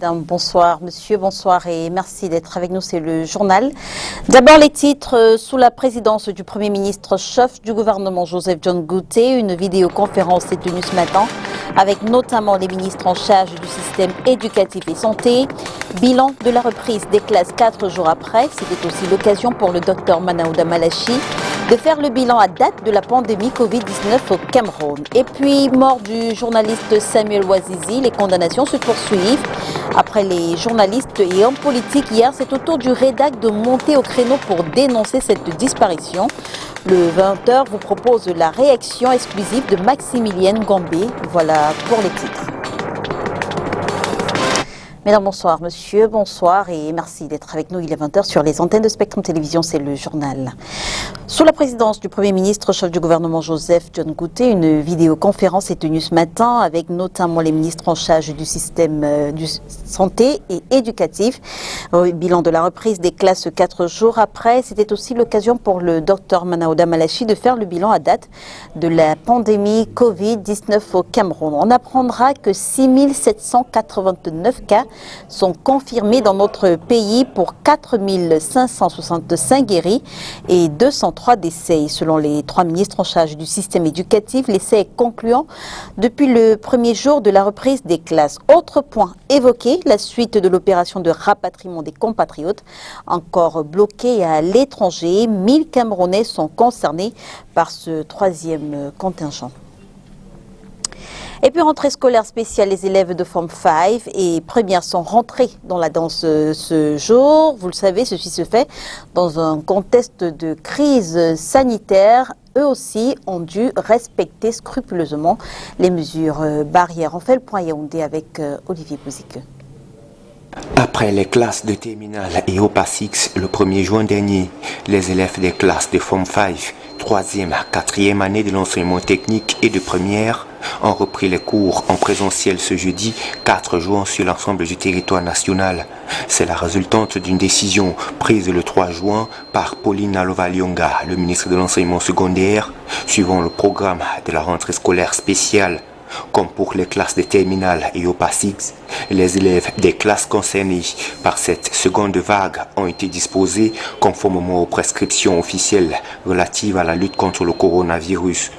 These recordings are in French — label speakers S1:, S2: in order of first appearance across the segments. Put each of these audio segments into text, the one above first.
S1: Mesdames, bonsoir. Monsieur, bonsoir et merci d'être avec nous. C'est le journal. D'abord, les titres. Sous la présidence du Premier ministre chef du gouvernement Joseph John Gouté, une vidéoconférence est tenue ce matin avec notamment les ministres en charge du système éducatif et santé. Bilan de la reprise des classes 4 jours après. C'était aussi l'occasion pour le docteur Manaouda Malachi de faire le bilan à date de la pandémie Covid-19 au Cameroun. Et puis, mort du journaliste Samuel Ouazizi, les condamnations se poursuivent. Après les journalistes et hommes politiques, hier, c'est au tour du rédac de monter au créneau pour dénoncer cette disparition. Le 20h vous propose la réaction exclusive de Maximilienne Gambé. Voilà pour les titres. Mesdames, bonsoir. Monsieur, bonsoir et merci d'être avec nous. Il est 20h sur les antennes de Spectrum Télévision, c'est le journal. Sous la présidence du Premier ministre, chef du gouvernement Joseph John Gouté, une vidéoconférence est tenue ce matin avec notamment les ministres en charge du système de santé et éducatif. Bilan de la reprise des classes 4 jours après. C'était aussi l'occasion pour le docteur Manaouda Malachi de faire le bilan à date de la pandémie Covid-19 au Cameroun. On apprendra que 6 789 cas sont confirmés dans notre pays pour 4 565 guéris et 203 décès. Selon les 3 ministres en charge du système éducatif, l'essai est concluant depuis le premier jour de la reprise des classes. Autre point évoqué, la suite de l'opération de rapatriement des compatriotes encore bloqués à l'étranger. 1000 Camerounais sont concernés par ce 3e contingent. Et puis, rentrée scolaire spéciale, les élèves de Form 5 et première sont rentrés dans la danse ce jour. Vous le savez, ceci se fait dans un contexte de crise sanitaire. Eux aussi ont dû respecter scrupuleusement les mesures barrières. On fait le point Yaoundé avec Olivier Bouzique.
S2: Après les classes de terminale et OPA 6 le 1er juin dernier, les élèves des classes de Form 5, 3e à 4e année de l'enseignement technique et de première ont repris les cours en présentiel ce jeudi 4 juin sur l'ensemble du territoire national. C'est la résultante d'une décision prise le 3 juin par Pauline Alova-Lyonga, le ministre de l'enseignement secondaire, suivant le programme de la rentrée scolaire spéciale. Comme pour les classes de terminale et OPA 6, les élèves des classes concernées par cette seconde vague ont été disposés conformément aux prescriptions officielles relatives à la lutte contre le coronavirus.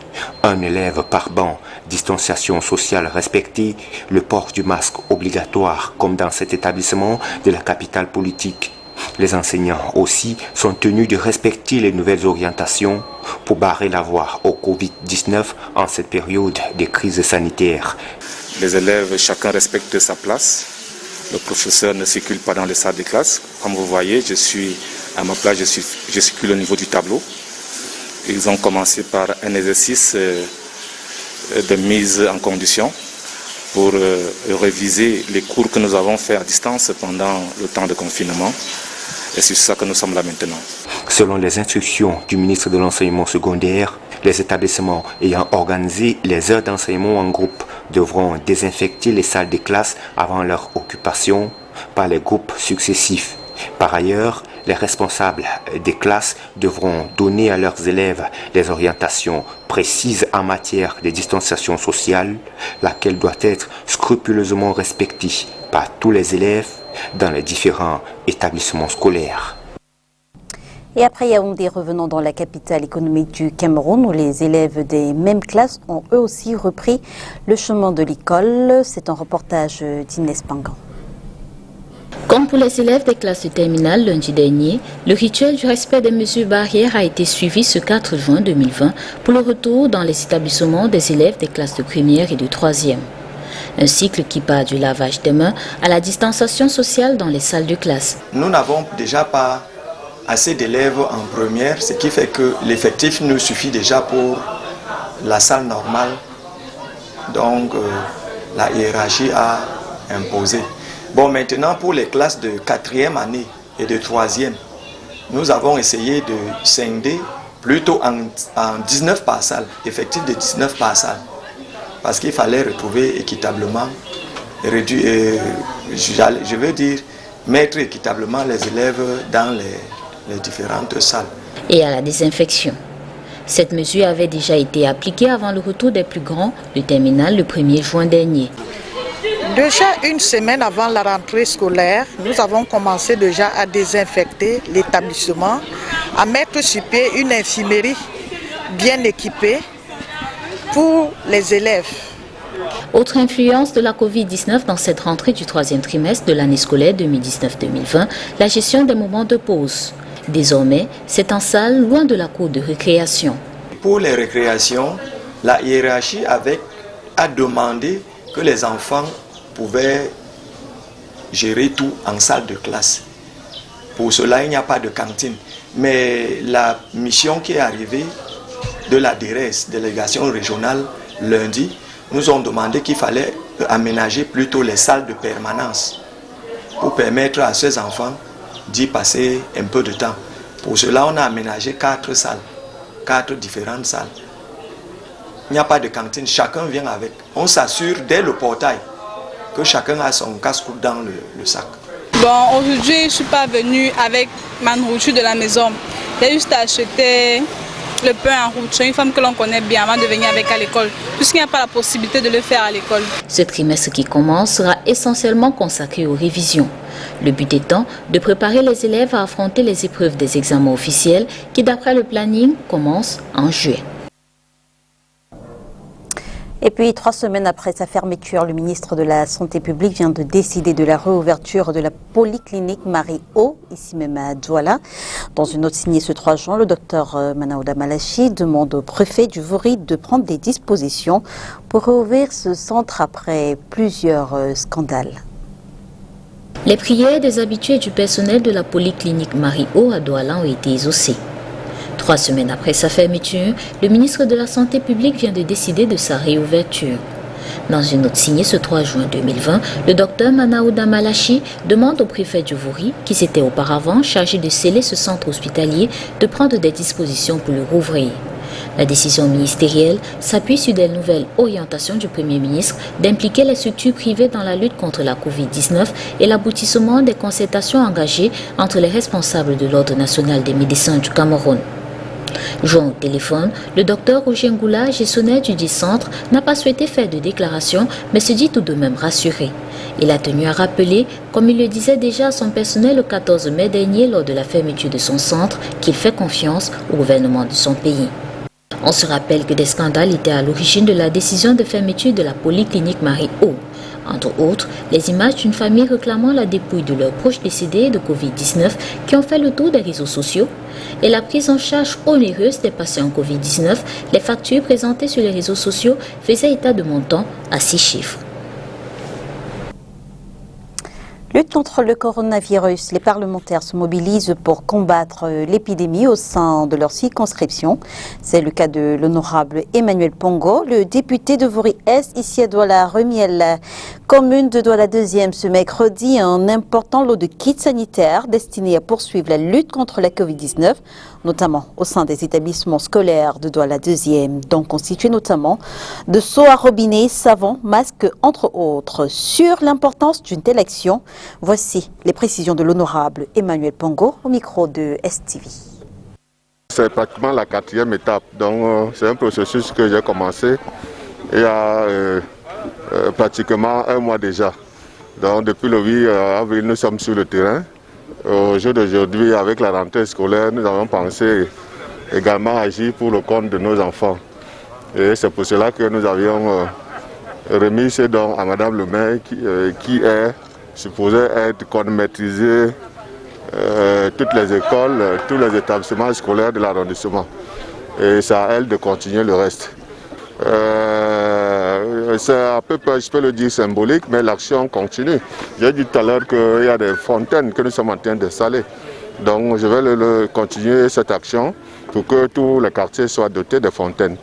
S2: Un élève par banc, distanciation sociale respectée, le port du masque obligatoire comme dans cet établissement de la capitale politique. Les enseignants aussi sont tenus de respecter les nouvelles orientations pour barrer la voie au Covid-19 en cette période de crise sanitaire.
S3: Les élèves, chacun respecte sa place. Le professeur ne circule pas dans les salles de classe. Comme vous voyez, je suis à ma place, je circule au niveau du tableau. Ils ont commencé par un exercice de mise en condition pour réviser les cours que nous avons fait à distance pendant le temps de confinement. Et c'est ça que nous sommes là maintenant.
S2: Selon les instructions du ministre de l'enseignement secondaire, les établissements ayant organisé les heures d'enseignement en groupe devront désinfecter les salles de classe avant leur occupation par les groupes successifs. Par ailleurs, les responsables des classes devront donner à leurs élèves les orientations précises en matière de distanciation sociale, laquelle doit être scrupuleusement respectée par tous les élèves dans les différents établissements scolaires.
S1: Et après Yaoundé, revenons dans la capitale économique du Cameroun où les élèves des mêmes classes ont eux aussi repris le chemin de l'école. C'est un reportage d'Inès Pangan.
S4: Comme pour les élèves des classes de terminale lundi dernier, le rituel du respect des mesures barrières a été suivi ce 4 juin 2020 pour le retour dans les établissements des élèves des classes de première et de troisième. Un cycle qui part du lavage des mains à la distanciation sociale dans les salles de classe.
S5: Nous n'avons déjà pas assez d'élèves en première, ce qui fait que l'effectif nous suffit déjà pour la salle normale. Donc la hiérarchie a imposé. Bon, maintenant pour les classes de 4e année et de 3e, nous avons essayé de scinder plutôt en 19 par salle, effectif de 19 par salle. Parce qu'il fallait retrouver équitablement, je veux dire, mettre équitablement les élèves dans les différentes salles.
S4: Et à la désinfection. Cette mesure avait déjà été appliquée avant le retour des plus grands de terminale le 1er juin dernier.
S6: Déjà une semaine avant la rentrée scolaire, nous avons commencé déjà à désinfecter l'établissement, à mettre sur pied une infirmerie bien équipée pour les élèves.
S4: Autre influence de la Covid-19 dans cette rentrée du troisième trimestre de l'année scolaire 2019-2020, la gestion des moments de pause. Désormais, c'est en salle, loin de la cour de récréation.
S5: Pour les récréations, la hiérarchie a demandé que les enfants pouvaient gérer tout en salle de classe. Pour cela, il n'y a pas de cantine. Mais la mission qui est arrivée de la DRS, délégation régionale, lundi, nous ont demandé qu'il fallait aménager plutôt les salles de permanence pour permettre à ces enfants d'y passer un peu de temps. Pour cela, on a aménagé 4 salles, 4 différentes salles. Il n'y a pas de cantine, chacun vient avec. On s'assure dès le portail que chacun a son casse-croûte dans le sac.
S7: Bon, aujourd'hui, je ne suis pas venue avec ma nourriture de la maison. J'ai juste acheté le pain en route chez une femme que l'on connaît bien avant de venir avec à l'école, puisqu'il n'y a pas la possibilité de le faire à l'école.
S4: Ce trimestre qui commence sera essentiellement consacré aux révisions. Le but étant de préparer les élèves à affronter les épreuves des examens officiels qui, d'après le planning, commencent en juillet.
S1: Et puis, 3 semaines après sa fermeture, le ministre de la Santé publique vient de décider de la réouverture de la polyclinique Marie-O, ici même à Douala. Dans une note signée ce 3 juin, le docteur Manaouda Malachi demande au préfet du Vouri de prendre des dispositions pour réouvrir ce centre après plusieurs scandales.
S4: Les prières des habitués du personnel de la polyclinique Marie-O à Douala ont été exaucées. 3 semaines après sa fermeture, le ministre de la Santé publique vient de décider de sa réouverture. Dans une note signée ce 3 juin 2020, le docteur Manaouda Malachi demande au préfet du Vouri, qui s'était auparavant chargé de sceller ce centre hospitalier, de prendre des dispositions pour le rouvrir. La décision ministérielle s'appuie sur des nouvelles orientations du Premier ministre d'impliquer les structures privées dans la lutte contre la Covid-19 et l'aboutissement des concertations engagées entre les responsables de l'Ordre national des médecins du Cameroun. Joint au téléphone, le docteur Roger Ngoula, gestionnaire du dit centre, n'a pas souhaité faire de déclaration, mais se dit tout de même rassuré. Il a tenu à rappeler, comme il le disait déjà à son personnel le 14 mai dernier lors de la fermeture de son centre, qu'il fait confiance au gouvernement de son pays. On se rappelle que des scandales étaient à l'origine de la décision de fermeture de la polyclinique Marie-O. Entre autres, les images d'une famille réclamant la dépouille de leurs proches décédés de Covid-19 qui ont fait le tour des réseaux sociaux et la prise en charge onéreuse des patients Covid-19, les factures présentées sur les réseaux sociaux faisaient état de montants à 6 chiffres.
S1: Lutte contre le coronavirus, les parlementaires se mobilisent pour combattre l'épidémie au sein de leur circonscription. C'est le cas de l'honorable Emmanuel Pongo, le député de Vouri-Est, ici à Douala, remis à la commune de Douala 2e ce mercredi un important lot de kits sanitaires destinés à poursuivre la lutte contre la Covid-19, notamment au sein des établissements scolaires de Douala 2e, dont constitués notamment de seaux à robinet, savons, masques, entre autres. Sur l'importance d'une telle action, voici les précisions de l'honorable Emmanuel Pongo au micro de STV.
S8: C'est pratiquement la 4e étape, donc c'est un processus que j'ai commencé il y a pratiquement 1 mois déjà. Donc depuis le 8 avril, nous sommes sur le terrain. Au jour d'aujourd'hui, avec la rentrée scolaire, nous avons pensé également agir pour le compte de nos enfants. Et c'est pour cela que nous avions remis ce don à Madame le maire qui est supposée être qu'on maîtriser toutes les écoles, tous les établissements scolaires de l'arrondissement. Et c'est à elle de continuer le reste. C'est à peu près, je peux le dire, symbolique, mais l'action continue. J'ai dit tout à l'heure qu'il y a des fontaines que nous sommes en train d'installer. Donc je vais continuer cette action pour que tous les quartiers soient dotés de fontaines.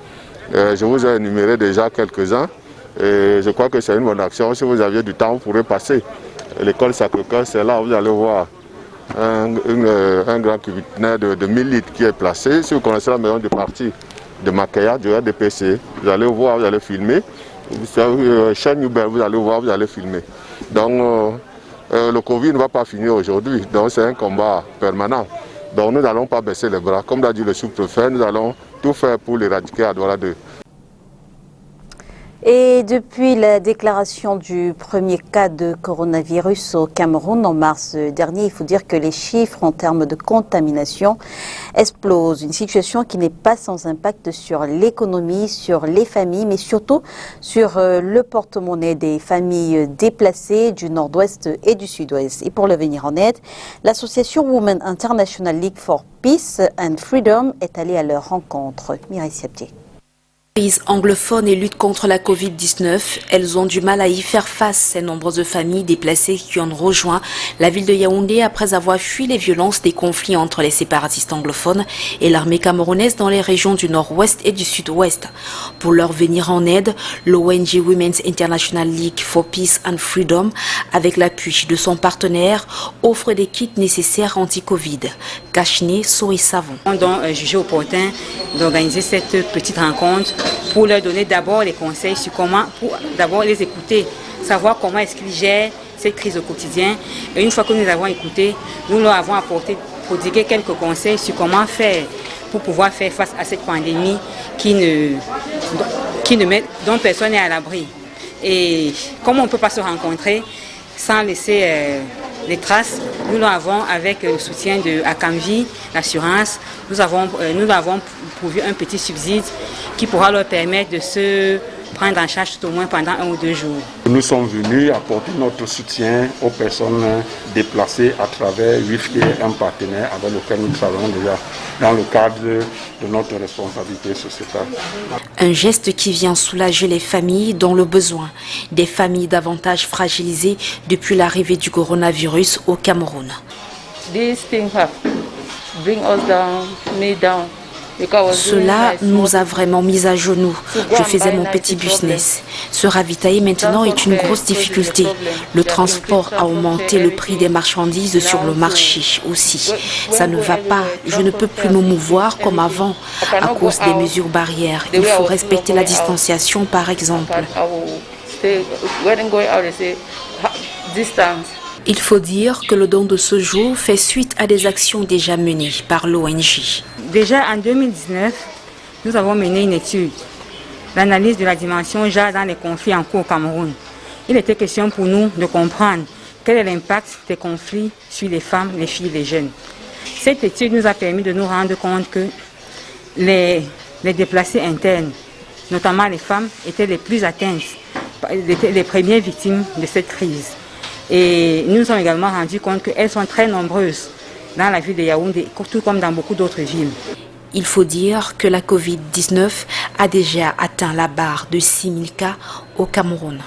S8: Je vous ai énuméré déjà quelques-uns et je crois que c'est une bonne action. Si vous aviez du temps, vous pourrez passer. L'école Sacré-Cœur, c'est là où vous allez voir un grand cubiteur de 1000 litres qui est placé. Si vous connaissez la maison de partie de Makaya, du RDPC, vous allez voir, vous allez filmer. Chaîne Uber, vous allez voir, vous allez filmer. Donc le Covid ne va pas finir aujourd'hui, donc c'est un combat permanent. Donc nous n'allons pas baisser les bras. Comme l'a dit le sous-préfet, nous allons tout faire pour l'éradiquer à Douala 2.
S1: Et depuis la déclaration du premier cas de coronavirus au Cameroun en mars dernier, il faut dire que les chiffres en termes de contamination explosent. Une situation qui n'est pas sans impact sur l'économie, sur les familles, mais surtout sur le porte-monnaie des familles déplacées du nord-ouest et du sud-ouest. Et pour le venir en aide, l'association Women International League for Peace and Freedom est allée à leur rencontre. Mireille Siaptier.
S9: Anglophones et lutte contre la Covid-19, elles ont du mal à y faire face, ces nombreuses familles déplacées qui ont rejoint la ville de Yaoundé après avoir fui les violences des conflits entre les séparatistes anglophones et l'armée camerounaise dans les régions du nord-ouest et du sud-ouest. Pour leur venir en aide, l'ONG Women's International League for Peace and Freedom, avec l'appui de son partenaire, offre des kits nécessaires anti-Covid, cache-nez, souris savon.
S10: On a jugé opportun d'organiser cette petite rencontre pour leur donner d'abord les conseils sur comment, pour d'abord les écouter, savoir comment est-ce qu'ils gèrent cette crise au quotidien. Et une fois que nous avons écouté, nous leur avons apporté, prodigué quelques conseils sur comment faire pour pouvoir faire face à cette pandémie dont personne n'est à l'abri. Et comment on ne peut pas se rencontrer sans laisser les traces, nous l'avons avec le soutien de Akamvi, l'assurance, nous avons pourvu un petit subside qui pourra leur permettre de se prendre en charge tout au moins pendant 1 ou 2 jours.
S11: Nous sommes venus apporter notre soutien aux personnes déplacées à travers WIF, qui est un partenaire avec lequel nous travaillons déjà dans le cadre de notre responsabilité sociétale.
S9: Un geste qui vient soulager les familles dont le besoin, des familles davantage fragilisées depuis l'arrivée du coronavirus au Cameroun. Cela nous a vraiment mis à genoux. Je faisais mon petit business. Se ravitailler maintenant est une grosse difficulté. Le transport a augmenté le prix des marchandises sur le marché aussi. Ça ne va pas. Je ne peux plus me mouvoir comme avant à cause des mesures barrières. Il faut respecter la distanciation par exemple. Il faut dire que le don de ce jour fait suite à des actions déjà menées par l'ONG.
S10: Déjà en 2019, nous avons mené une étude, l'analyse de la dimension genre dans les conflits en cours au Cameroun. Il était question pour nous de comprendre quel est l'impact des conflits sur les femmes, les filles et les jeunes. Cette étude nous a permis de nous rendre compte que les déplacés internes, notamment les femmes, étaient les plus atteintes, les premières victimes de cette crise. Et nous nous sommes également rendus compte qu'elles sont très nombreuses dans la ville de Yaoundé, tout comme dans beaucoup d'autres villes.
S9: Il faut dire que la Covid-19 a déjà atteint la barre de 6000 cas au Cameroun.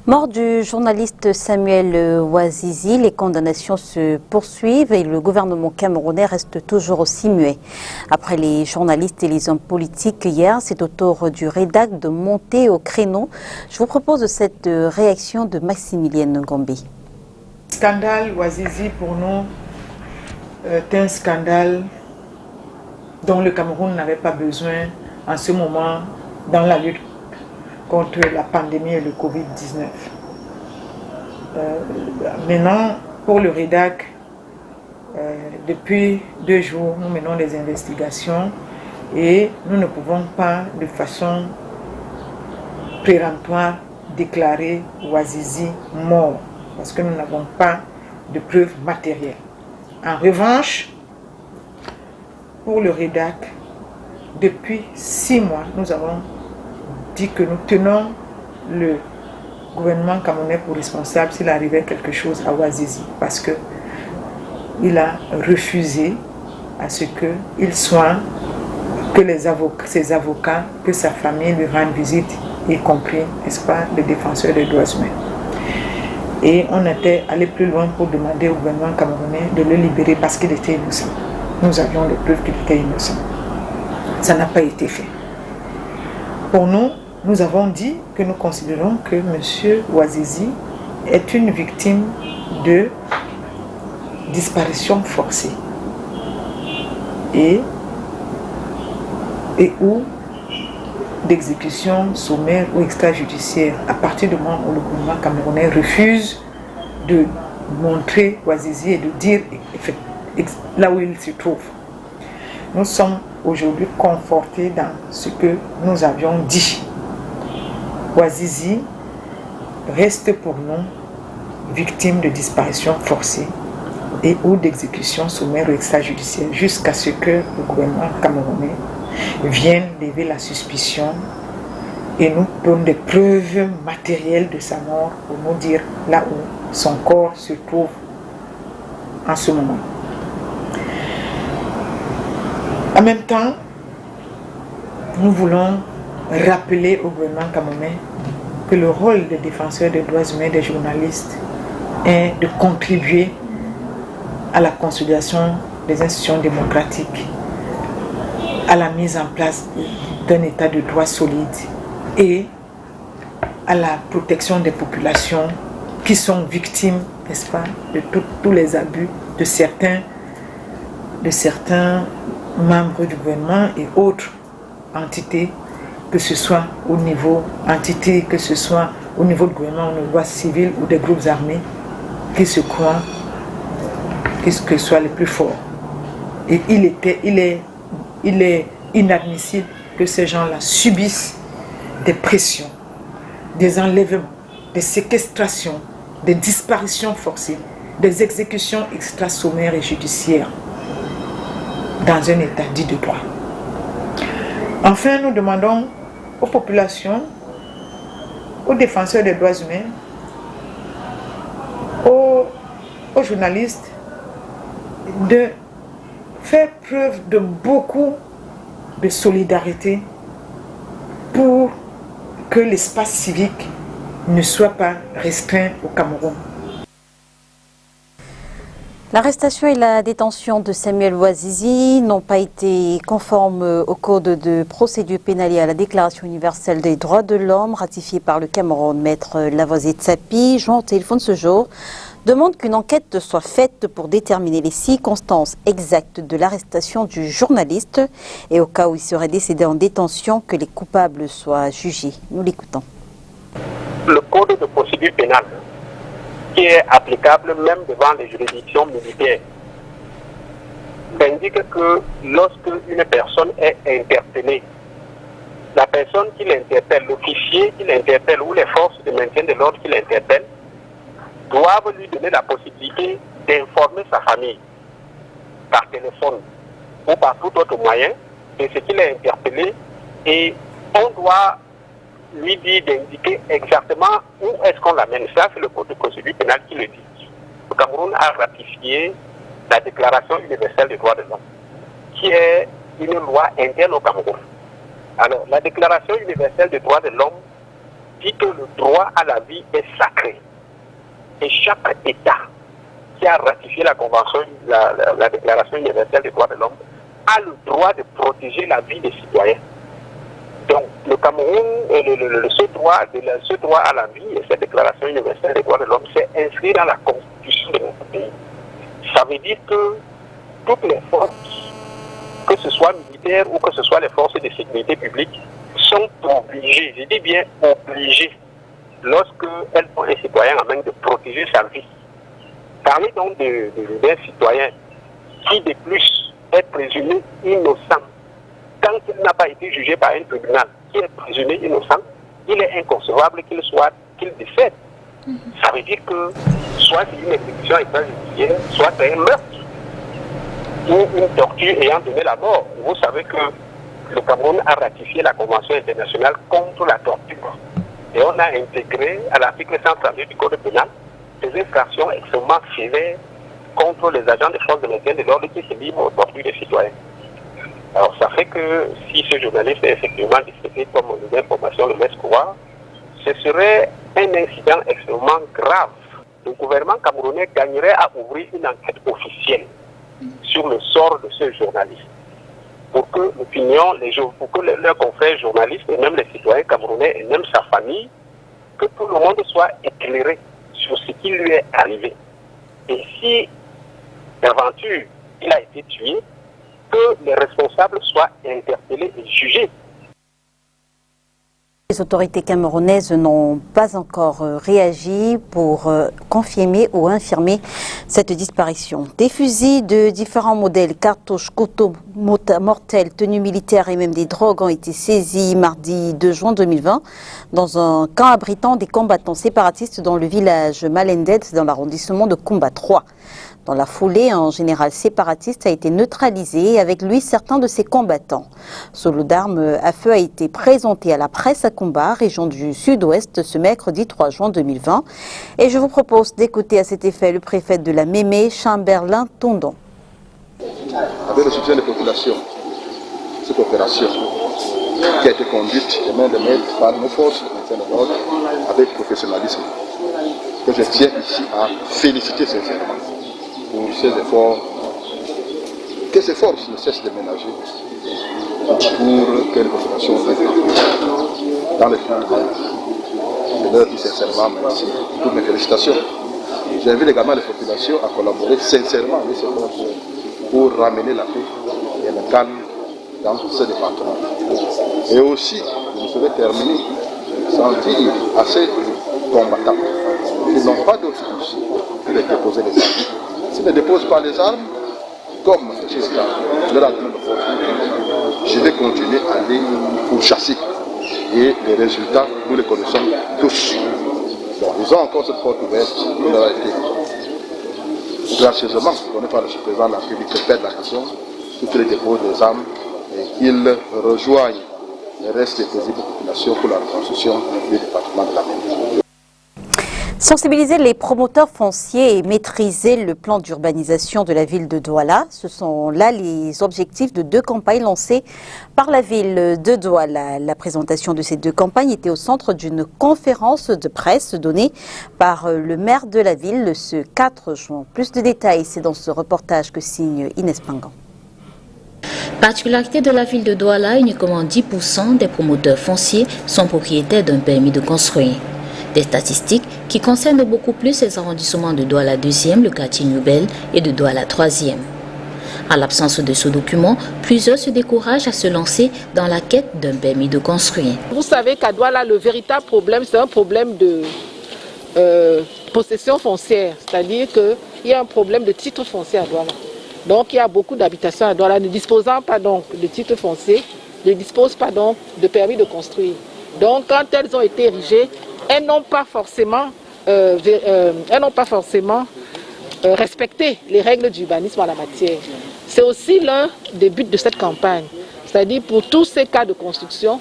S1: Mort du journaliste Samuel Ouazizi, les condamnations se poursuivent et le gouvernement camerounais reste toujours aussi muet. Après les journalistes et les hommes politiques hier, c'est au tour du rédac de monter au créneau. Je vous propose cette réaction de Maximilienne Ngombi.
S6: Scandale Ouazizi pour nous est un scandale dont le Cameroun n'avait pas besoin en ce moment dans la lutte contre la pandémie et le Covid-19. Maintenant, pour le REDAC, depuis 2 jours, nous menons des investigations et nous ne pouvons pas de façon péremptoire déclarer Ouazizi mort parce que nous n'avons pas de preuves matérielles. En revanche, pour le REDAC, depuis 6 mois, nous avons dit que nous tenons le gouvernement camerounais pour responsable s'il arrivait quelque chose à Ouazizi parce qu'il a refusé à ce qu'il soit, que ses avocats, que sa famille lui rendent visite, y compris, n'est-ce pas, les défenseurs des droits humains. Et on était allé plus loin pour demander au gouvernement camerounais de le libérer parce qu'il était innocent. Nous avions les preuves qu'il était innocent. Ça n'a pas été fait. Pour nous, nous avons dit que nous considérons que M. Ouazizi est une victime de disparition forcée et ou d'exécution sommaire ou extrajudiciaire à partir du moment où le gouvernement camerounais refuse de montrer Ouazizi et de dire là où il se trouve. Nous sommes aujourd'hui confortés dans ce que nous avions dit
S12: Ouazizi reste pour nous victime de disparition forcée et ou d'exécution sommaire ou extrajudiciaire jusqu'à ce que le gouvernement camerounais vienne lever la suspicion et nous donne des preuves matérielles de sa mort pour nous dire là où son corps se trouve en ce moment. En même temps, nous voulons rappeler au gouvernement camerounais que le rôle des défenseurs des droits humains, des journalistes, est de contribuer à la consolidation des institutions démocratiques, à la mise en place d'un état de droit solide et à la protection des populations qui sont victimes, n'est-ce pas, de tous les abus de certains membres du gouvernement et autres entités, que ce soit au niveau entité, que ce soit au niveau du gouvernement, au niveau civil ou des groupes armés qui se croient que soit les plus forts. Et il est inadmissible que ces gens-là subissent des pressions, des enlèvements, des séquestrations, des disparitions forcées, des exécutions extrasommaires et judiciaires dans un état dit de droit. Enfin, nous demandons aux populations, aux défenseurs des droits humains, aux journalistes, de faire preuve de beaucoup de solidarité pour que l'espace civique ne soit pas restreint au Cameroun.
S1: L'arrestation et la détention de Samuel Ouazizi n'ont pas été conformes au code de procédure pénale et à la Déclaration universelle des droits de l'homme ratifiée par le Cameroun. Maître Lavoisier Tsapi, joint au téléphone ce jour, demande qu'une enquête soit faite pour déterminer les circonstances exactes de l'arrestation du journaliste et au cas où il serait décédé en détention, que les coupables soient jugés. Nous l'écoutons.
S13: Le code de procédure pénale, qui est applicable même devant les juridictions militaires, indique que lorsque une personne est interpellée, la personne qui l'interpelle, l'officier qui l'interpelle ou les forces de maintien de l'ordre qui l'interpellent, doivent lui donner la possibilité d'informer sa famille par téléphone ou par tout autre moyen de ce qu'il a interpellé, et on doit lui dire d'indiquer exactement où est-ce qu'on l'amène. Ça, c'est le code de procédure pénale qui le dit. Le Cameroun a ratifié la Déclaration universelle des droits de l'homme, qui est une loi interne au Cameroun. Alors, la Déclaration universelle des droits de l'homme dit que le droit à la vie est sacré. Et chaque État qui a ratifié la Convention, la Déclaration universelle des droits de l'homme, a le droit de protéger la vie des citoyens. Donc, le Cameroun, ce droit à la vie et cette Déclaration universelle des droits de l'homme, c'est inscrit dans la Constitution de notre pays. Ça veut dire que toutes les forces, que ce soit militaires ou que ce soit les forces de sécurité publique, sont obligées, je dis bien obligées, lorsqu'elles ont un citoyen en main, de protéger sa vie. Parmi donc des citoyens qui de plus est présumé innocent, tant qu'il n'a pas été jugé par un tribunal, qui est présumé innocent, il est inconcevable qu'il décède. Ça veut dire que soit c'est une exécution extrajudiciaire, soit c'est un meurtre ou une torture ayant donné la mort. Vous savez que le Cameroun a ratifié la Convention internationale contre la torture. Et on a intégré à l'article 132 du Code pénal des infractions extrêmement sévères contre les agents des forces de maintien de l'ordre qui se livrent aux tortures des citoyens. Alors ça fait que si ce journaliste est effectivement discuté comme les informations le laissent croire, ce serait un incident extrêmement grave. Le gouvernement camerounais gagnerait à ouvrir une enquête officielle sur le sort de ce journaliste, pour que l'opinion, pour que leurs confrères journalistes et même les citoyens camerounais et même sa famille, que tout le monde soit éclairé sur ce qui lui est arrivé. Et si, d'aventure, il a été tué, que les responsables soient interpellés et jugés.
S1: Les autorités camerounaises n'ont pas encore réagi pour confirmer ou infirmer cette disparition. Des fusils de différents modèles, cartouches, couteaux mortels, tenues militaires et même des drogues ont été saisis mardi 2 juin 2020 dans un camp abritant des combattants séparatistes dans le village Malended dans l'arrondissement de Kumba 3. Dans la foulée, un général séparatiste a été neutralisé et avec lui certains de ses combattants. Ce lot d'armes à feu a été présenté à la presse à Kumba, région du sud-ouest, ce mercredi 3 juin 2020. Et je vous propose d'écouter à cet effet le préfet de la Mémé, Chamberlain Tondon.
S14: Avec le soutien des populations, cette opération qui a été conduite de main de maître par nos forces de maintien de l'ordre avec professionnalisme, que je tiens ici à féliciter sincèrement pour ces efforts, que ces forces ne cessent de ménager pour que les populations viennent dans le but. Je leur dis sincèrement merci, toutes mes félicitations. J'invite également les populations à collaborer sincèrement avec ces forces pour ramener la paix et le calme dans ce département. Et aussi, je ne saurais terminer sans dire à ces combattants qui n'ont pas d'autre souci que de déposer les armes. S'ils ne déposent pas les armes, comme je leur ai donné l'opportunité, je vais continuer à aller pour chasser. Et les résultats, nous les connaissons tous. Donc, ils ont encore cette porte ouverte qui leur a été gracieusement donnée par le président de la République de faire de la nation, pour qu'ils déposent les armes et qu'ils rejoignent le reste des paisibles populations pour la reconstruction du département de la Méditerranée.
S1: Sensibiliser les promoteurs fonciers et maîtriser le plan d'urbanisation de la ville de Douala, ce sont là les objectifs de 2 campagnes lancées par la ville de Douala. La présentation de ces 2 campagnes était au centre d'une conférence de presse donnée par le maire de la ville ce 4 juin. Plus de détails, c'est dans ce reportage que signe Inès Pangan.
S4: Particularité de la ville de Douala, uniquement 10% des promoteurs fonciers sont propriétaires d'un permis de construire. Des statistiques qui concernent beaucoup plus les arrondissements de Douala 2e, le quartier Nouvelle et de Douala 3e. À l'absence de ce document, plusieurs se découragent à se lancer dans la quête d'un permis de construire.
S15: Vous savez qu'à Douala, le véritable problème, c'est un problème de possession foncière. C'est-à-dire qu'il y a un problème de titre foncier à Douala. Donc il y a beaucoup d'habitations à Douala ne disposant pas donc de titre foncier, ne disposent pas donc de permis de construire. Donc quand elles ont été érigées, elles n'ont pas forcément, respecté les règles d'urbanisme en la matière. C'est aussi l'un des buts de cette campagne. C'est-à-dire pour tous ces cas de construction,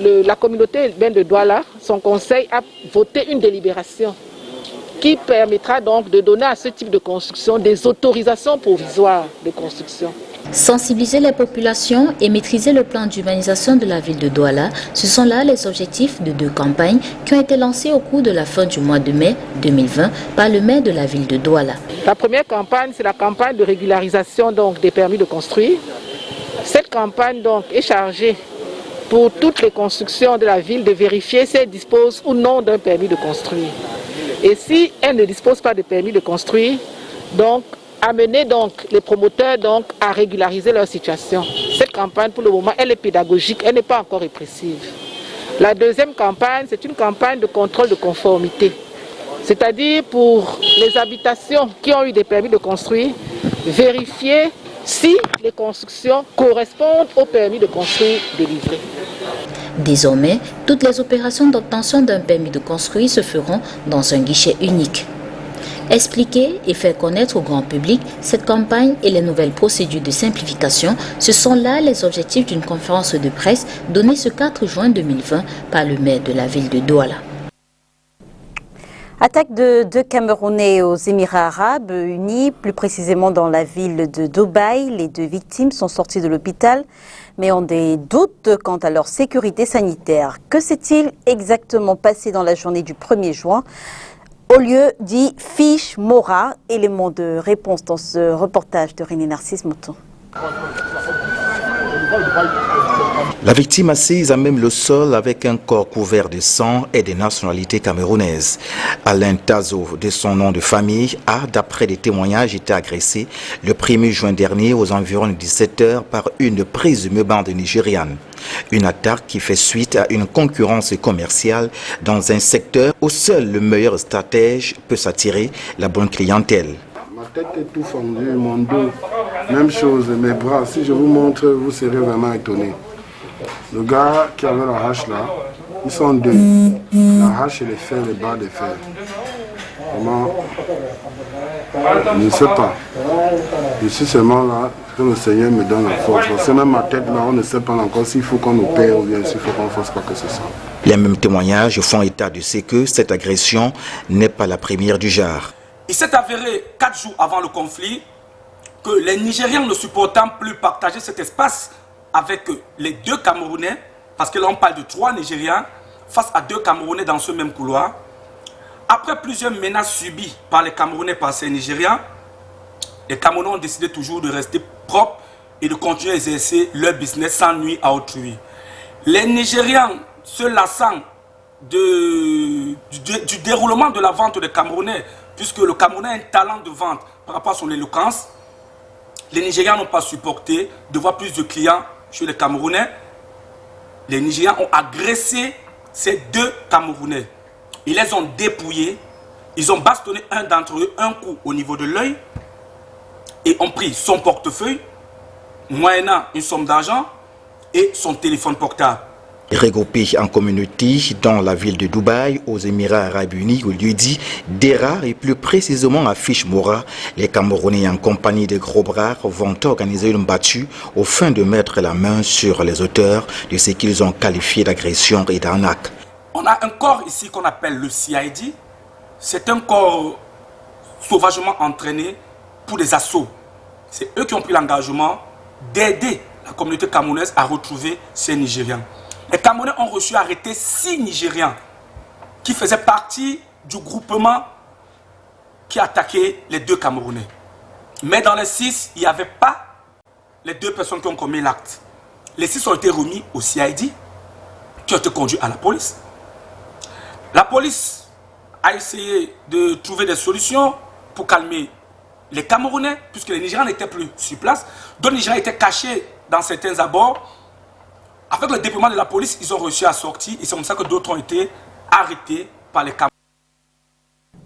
S15: la communauté urbaine de Douala, son conseil a voté une délibération qui permettra donc de donner à ce type de construction des autorisations provisoires de construction.
S4: Sensibiliser les populations et maîtriser le plan d'urbanisation de la ville de Douala, ce sont là les objectifs de 2 campagnes qui ont été lancées au cours de la fin du mois de mai 2020 par le maire de la ville de Douala.
S15: La première campagne, c'est la campagne de régularisation donc, des permis de construire. Cette campagne donc, est chargée pour toutes les constructions de la ville de vérifier si elles disposent ou non d'un permis de construire. Et si elles ne disposent pas de permis de construire, donc amener donc les promoteurs donc à régulariser leur situation. Cette campagne pour le moment elle est pédagogique, elle n'est pas encore répressive. La deuxième campagne c'est une campagne de contrôle de conformité. C'est-à-dire pour les habitations qui ont eu des permis de construire, vérifier si les constructions correspondent au permis de construire délivré.
S4: Désormais, toutes les opérations d'obtention d'un permis de construire se feront dans un guichet unique. Expliquer et faire connaître au grand public cette campagne et les nouvelles procédures de simplification, ce sont là les objectifs d'une conférence de presse donnée ce 4 juin 2020 par le maire de la ville de Douala.
S1: Attaque de 2 Camerounais aux Émirats Arabes Unis, plus précisément dans la ville de Dubaï. Les 2 victimes sont sorties de l'hôpital, mais ont des doutes quant à leur sécurité sanitaire. Que s'est-il exactement passé dans la journée du 1er juin au lieu dit Fiche Mora? Élément de réponse dans ce reportage de René Narcisse Mouton.
S16: La victime assise à même le sol avec un corps couvert de sang est de nationalité camerounaise. Alain Tazo, de son nom de famille, a, d'après des témoignages, été agressé le 1er juin dernier aux environs de 17h par une présumée bande nigériane. Une attaque qui fait suite à une concurrence commerciale dans un secteur où seul le meilleur stratège peut s'attirer la bonne clientèle.
S17: Ma tête est tout fendue, mon dos, même chose, mes bras. Si je vous montre, vous serez vraiment étonné. Le gars qui avait la hache là, ils sont deux. La hache et les fers, les barres de fer. Vraiment, je ne sais pas. Je suis seulement là que le Seigneur me donne la force. C'est même ma tête là, on ne sait pas encore s'il faut qu'on opère ou bien s'il faut qu'on fasse quoi que ce soit.
S16: Les mêmes témoignages font état de ce que cette agression n'est pas la première du genre.
S18: Il s'est avéré 4 jours avant le conflit que les Nigérians ne supportant plus partager cet espace avec les 2 Camerounais, parce que là on parle de 3 Nigérians face à 2 Camerounais dans ce même couloir. Après plusieurs menaces subies par les Camerounais par ces Nigérians, les Camerounais ont décidé toujours de rester propres et de continuer à exercer leur business sans nuire à autrui. Les Nigérians se lassant du déroulement de la vente des Camerounais, puisque le Camerounais a un talent de vente par rapport à son éloquence, les Nigérians n'ont pas supporté de voir plus de clients chez les Camerounais. Les Nigérians ont agressé ces 2 Camerounais. Ils les ont dépouillés, ils ont bastonné un d'entre eux, un coup au niveau de l'œil, et ont pris son portefeuille, moyennant une somme d'argent, et son téléphone portable.
S16: Regroupés en communauté dans la ville de Dubaï, aux Émirats Arabes Unis, au lieu-dit d'Era et plus précisément à Fichmora, les Camerounais en compagnie des gros bras vont organiser une battue au fin de mettre la main sur les auteurs de ce qu'ils ont qualifié d'agression et d'arnaque.
S18: On a un corps ici qu'on appelle le CID. C'est un corps sauvagement entraîné pour des assauts. C'est eux qui ont pris l'engagement d'aider la communauté camerounaise à retrouver ces Nigérians. Les Camerounais ont reçu arrêter 6 Nigérians qui faisaient partie du groupement qui attaquait les 2 Camerounais. Mais dans les 6, il n'y avait pas les 2 personnes qui ont commis l'acte. Les 6 ont été remis au CID, qui ont été conduits à la police. La police a essayé de trouver des solutions pour calmer les Camerounais, puisque les Nigérians n'étaient plus sur place. D'autres Nigériens étaient cachés dans certains abords. Avec le déploiement de la police, ils ont réussi à sortir et c'est comme ça que d'autres ont été arrêtés par les Camerounais.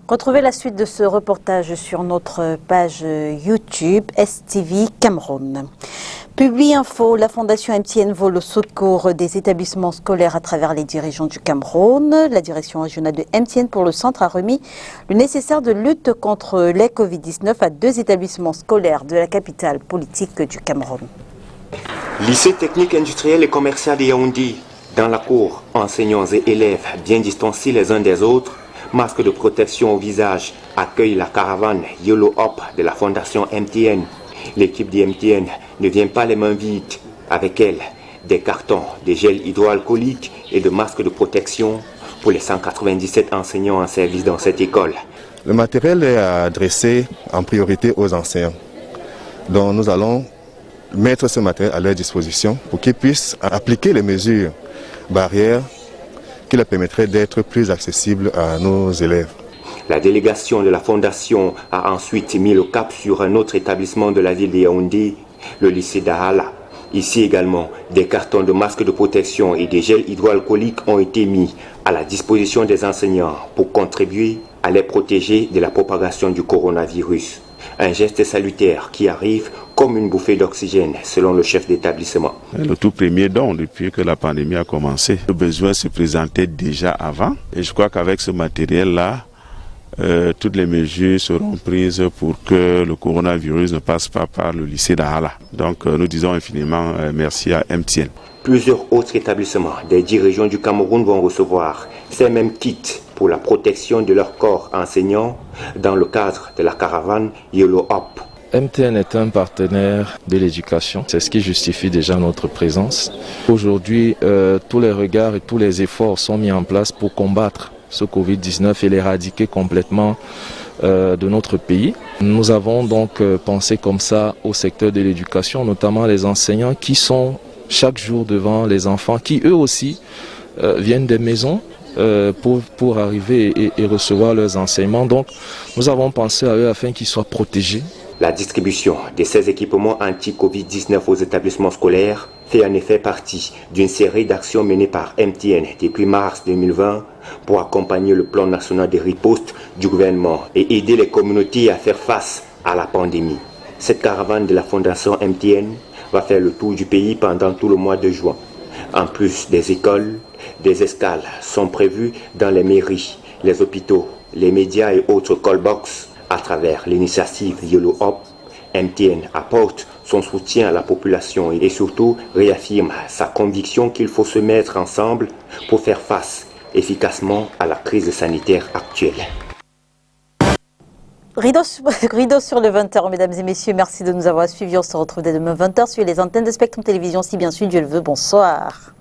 S1: Retrouvez la suite de ce reportage sur notre page YouTube STV Cameroun. Publi Info, la Fondation MTN vole au secours des établissements scolaires à travers les dirigeants du Cameroun. La direction régionale de MTN pour le centre a remis le nécessaire de lutte contre les Covid-19 à 2 établissements scolaires de la capitale politique du Cameroun.
S2: Lycée technique industriel et commercial de Yaoundé. Dans la cour, enseignants et élèves bien distancés les uns des autres, masques de protection au visage, accueillent la caravane Yolo Hop de la fondation MTN. L'équipe de MTN ne vient pas les mains vides. Avec elle, des cartons, des gels hydroalcooliques et de masques de protection pour les 197 enseignants en service dans cette école.
S19: Le matériel est adressé en priorité aux enseignants. Donc nous allons mettre ce matériel à leur disposition pour qu'ils puissent appliquer les mesures barrières qui leur permettraient d'être plus accessibles à nos élèves.
S2: La délégation de la Fondation a ensuite mis le cap sur un autre établissement de la ville de Yaoundé, le lycée d'Ahala. Ici également, des cartons de masques de protection et des gels hydroalcooliques ont été mis à la disposition des enseignants pour contribuer à les protéger de la propagation du coronavirus. Un geste salutaire qui arrive comme une bouffée d'oxygène, selon le chef d'établissement.
S20: Le tout premier don depuis que la pandémie a commencé. Le besoin se présentait déjà avant et je crois qu'avec ce matériel-là, toutes les mesures seront prises pour que le coronavirus ne passe pas par le lycée d'Ahala. Donc nous disons infiniment merci à MTN.
S2: Plusieurs autres établissements des 10 régions du Cameroun vont recevoir ces mêmes kits pour la protection de leur corps enseignant dans le cadre de la caravane Yolo Hop.
S21: MTN est un partenaire de l'éducation, c'est ce qui justifie déjà notre présence. Aujourd'hui, tous les regards et tous les efforts sont mis en place pour combattre ce Covid-19 et l'éradiquer complètement de notre pays. Nous avons donc pensé comme ça au secteur de l'éducation, notamment les enseignants qui sont chaque jour devant les enfants qui eux aussi viennent des maisons pour arriver et recevoir leurs enseignements. Donc nous avons pensé à eux afin qu'ils soient protégés.
S2: La distribution de ces équipements anti-Covid-19 aux établissements scolaires fait en effet partie d'une série d'actions menées par MTN depuis mars 2020 pour accompagner le plan national de riposte du gouvernement et aider les communautés à faire face à la pandémie. Cette caravane de la fondation MTN va faire le tour du pays pendant tout le mois de juin. En plus des écoles, des escales sont prévues dans les mairies, les hôpitaux, les médias et autres callbox. À travers l'initiative YOLO Up, MTN apporte son soutien à la population et surtout réaffirme sa conviction qu'il faut se mettre ensemble pour faire face efficacement à la crise sanitaire actuelle.
S1: Rideau sur le 20h, mesdames et messieurs, merci de nous avoir suivis. On se retrouve dès demain 20h sur les antennes de Spectrum Télévision, si bien sûr Dieu le veut. Bonsoir.